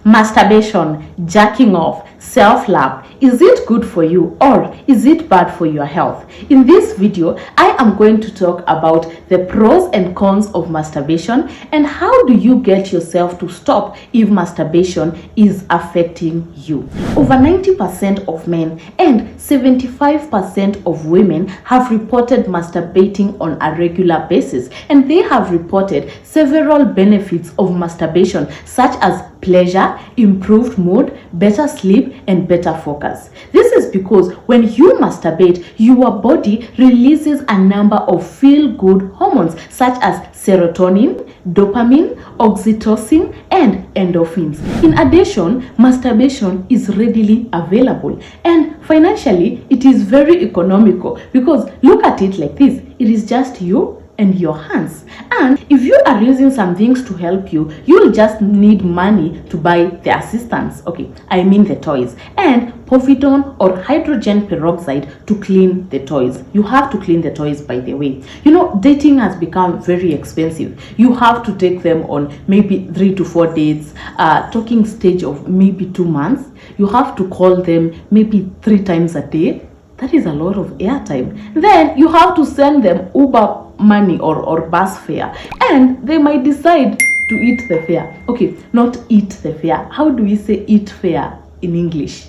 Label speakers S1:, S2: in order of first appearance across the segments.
S1: Masturbation, jacking off, self-love, is it good for you or is it bad for your health? In this video, I am going to talk about the pros and cons of masturbation and how do you get yourself to stop if masturbation is affecting you. Over 90% of men and 75% of women have reported masturbating on a regular basis, and they have reported several benefits of masturbation such as pleasure, improved mood, better sleep, and better focus. This is because when you masturbate, your body releases a number of feel-good hormones such as serotonin, dopamine, oxytocin, and endorphins. In addition, masturbation is readily available and financially it is very economical because look at it like this, it is just you and your hands. And if you are using some things to help you, you'll just need money to buy the assistance. Okay, I mean the toys. And povidone or hydrogen peroxide to clean the toys. You have to clean the toys, by the way. You know, dating has become very expensive. You have to take them on maybe 3 to 4 dates, talking stage of maybe 2 months. You have to call them maybe 3 times a day. That is a lot of airtime. Then you have to send them Uber money or bus fare, and they might decide to eat the fare. Okay, not eat the fare. How do we say eat fare in English?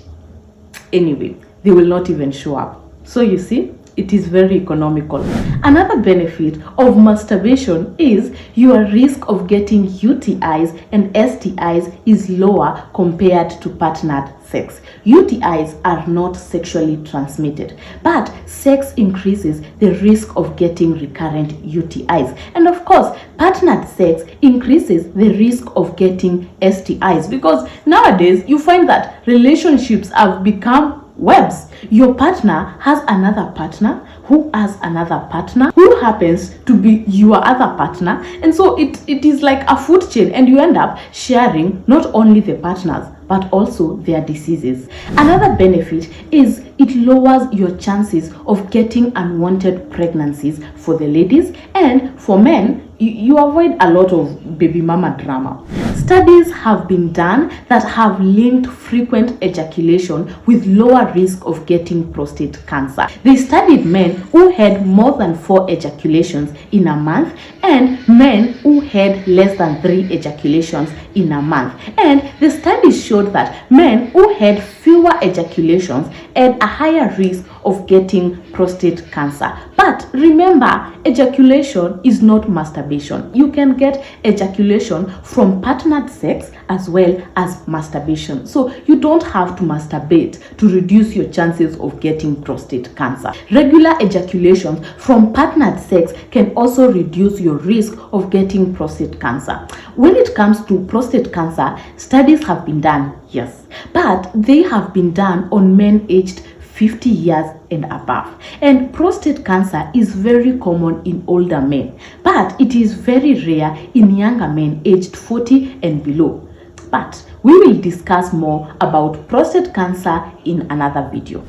S1: Anyway, they will not even show up. So you see, it is very economical. Another benefit of masturbation is your risk of getting UTIs and STIs is lower compared to partnered sex. UTIs are not sexually transmitted, but sex increases the risk of getting recurrent UTIs. And of course, partnered sex increases the risk of getting STIs because nowadays you find that relationships have become webs. Your partner has another partner who has another partner who happens to be your other partner, and so it is like a food chain, and you end up sharing not only the partners but also their diseases. Another benefit is it lowers your chances of getting unwanted pregnancies for the ladies, and for men you avoid a lot of baby mama drama. Studies have been done that have linked frequent ejaculation with lower risk of getting prostate cancer. They studied men who had more than 4 ejaculations in a month and men who had less than 3 ejaculations in a month. And the studies showed that men who had fewer ejaculations had a higher risk of getting prostate cancer. But remember, ejaculation is not masturbation. You can get ejaculation from partnered sex as well as masturbation. So you don't have to masturbate to reduce your chances of getting prostate cancer. Regular ejaculations from partnered sex can also reduce your risk of getting prostate cancer. When it comes to prostate cancer, studies have been done, yes, but they have been done on men aged 50 years and above. And prostate cancer is very common in older men, but it is very rare in younger men aged 40 and below. But we will discuss more about prostate cancer in another video.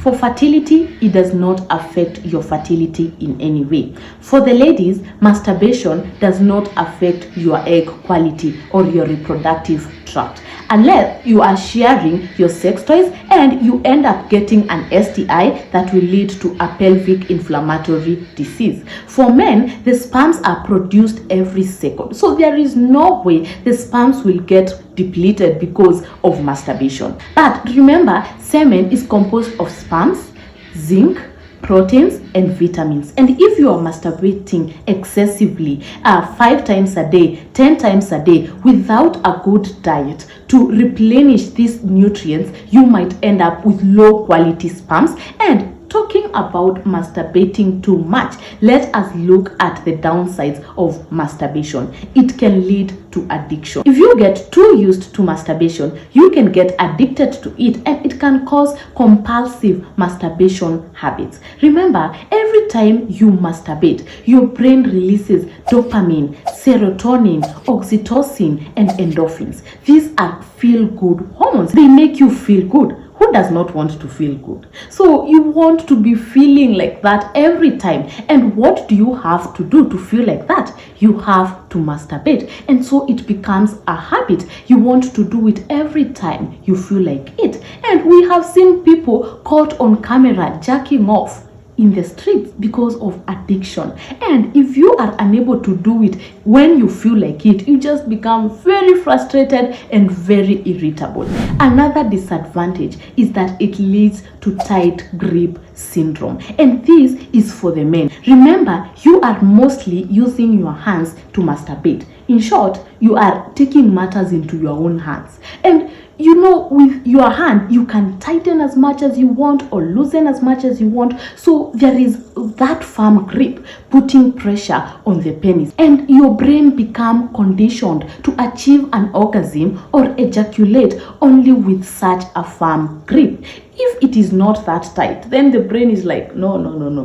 S1: For fertility, it does not affect your fertility in any way. For the ladies, masturbation does not affect your egg quality or your reproductive tract unless you are sharing your sex toys and you end up getting an STI that will lead to a pelvic inflammatory disease. For men, the sperms are produced every second, so there is no way the sperms will get depleted because of masturbation. But remember, semen is composed of sperms, zinc, proteins, and vitamins. And if you are masturbating excessively 5 times a day, 10 times a day without a good diet to replenish these nutrients, you might end up with low quality sperms. And talking about masturbating too much, let us look at the downsides of masturbation. It can lead to addiction. If you get too used to masturbation, you can get addicted to it, and it can cause compulsive masturbation habits. Remember, every time you masturbate, your brain releases dopamine, serotonin, oxytocin, and endorphins. These are feel-good hormones. They make you feel good. Who who does not want to feel good? So you want to be feeling like that every time. And what do you have to do to feel like that? You have to masturbate. And so it becomes a habit. You want to do it every time you feel like it. And we have seen people caught on camera jacking off in the streets because of addiction. And if you are unable to do it when you feel like it, you just become very frustrated and very irritable. Another disadvantage is that it leads to tight grip syndrome, and this is for the men. Remember, you are mostly using your hands to masturbate. In short, you are taking matters into your own hands. And you know, with your hand, you can tighten as much as you want or loosen as much as you want. So there is that firm grip putting pressure on the penis, and your brain become conditioned to achieve an orgasm or ejaculate only with such a firm grip. If it is not that tight, then the brain is like, no,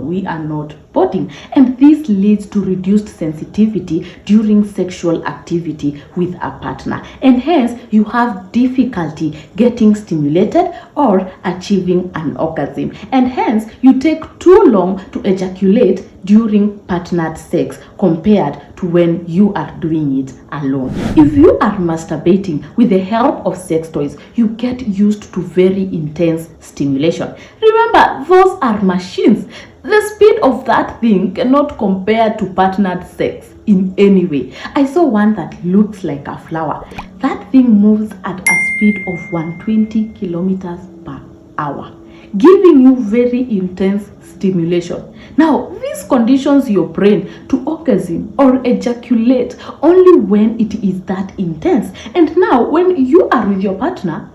S1: we are not bonding. And this leads to reduced sensitivity during sexual activity with a partner. And hence, you have difficulty getting stimulated or achieving an orgasm. And hence, you take too long to ejaculate during partnered sex compared to when you are doing it alone. If you are masturbating with the help of sex toys, you get used to very intense stimulation. Remember, those are machines. The speed of that thing cannot compare to partnered sex in any way. I saw one that looks like a flower. That thing moves at a speed of 120 kilometers per hour, giving you very intense stimulation. Now, this conditions your brain to orgasm or ejaculate only when it is that intense. And now, when you are with your partner,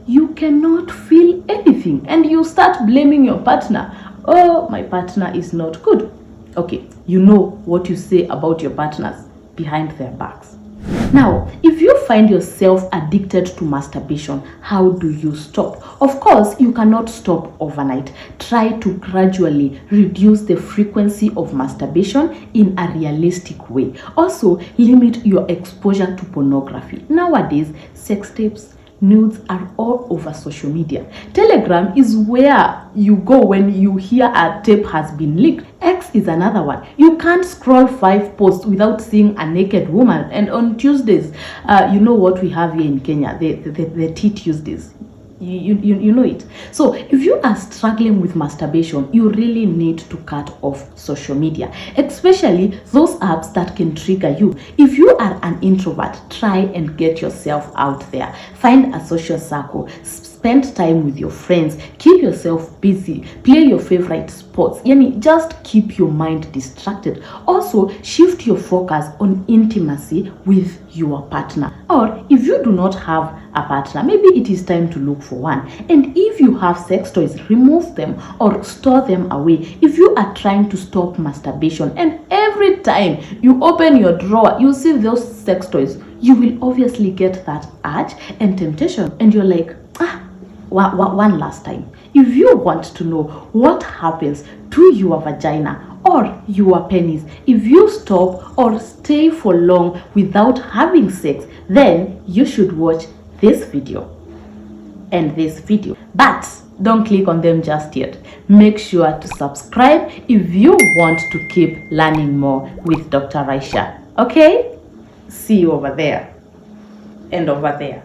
S1: you cannot feel anything, and you start blaming your partner. Oh, my partner is not good. Okay, you know what you say about your partners behind their backs. Now, if you find yourself addicted to masturbation, how do you stop? Of course, you cannot stop overnight. Try to gradually reduce the frequency of masturbation in a realistic way. Also, limit your exposure to pornography. Nowadays, sex tapes, nudes are all over social media. Telegram is where you go when you hear a tape has been leaked. X is another one. You can't scroll 5 posts without seeing a naked woman. And on Tuesdays, you know what we have here in Kenya, the Tea Tuesdays. You know it. So if you are struggling with masturbation, you really need to cut off social media, especially those apps that can trigger you. If you are an introvert, try and get yourself out there. Find a social circle. Spend time with your friends, keep yourself busy, play your favorite sports. Just keep your mind distracted. Also, shift your focus on intimacy with your partner. Or if you do not have a partner, maybe it is time to look for one. And if you have sex toys, remove them or store them away. If you are trying to stop masturbation and every time you open your drawer, you see those sex toys, you will obviously get that urge and temptation, and you're like, one last time. If you want to know what happens to your vagina or your penis if you stop or stay for long without having sex, then you should watch this video and this video. But don't click on them just yet. Make sure to subscribe if you want to keep learning more with Dr. Raisha. Okay? See you over there and over there.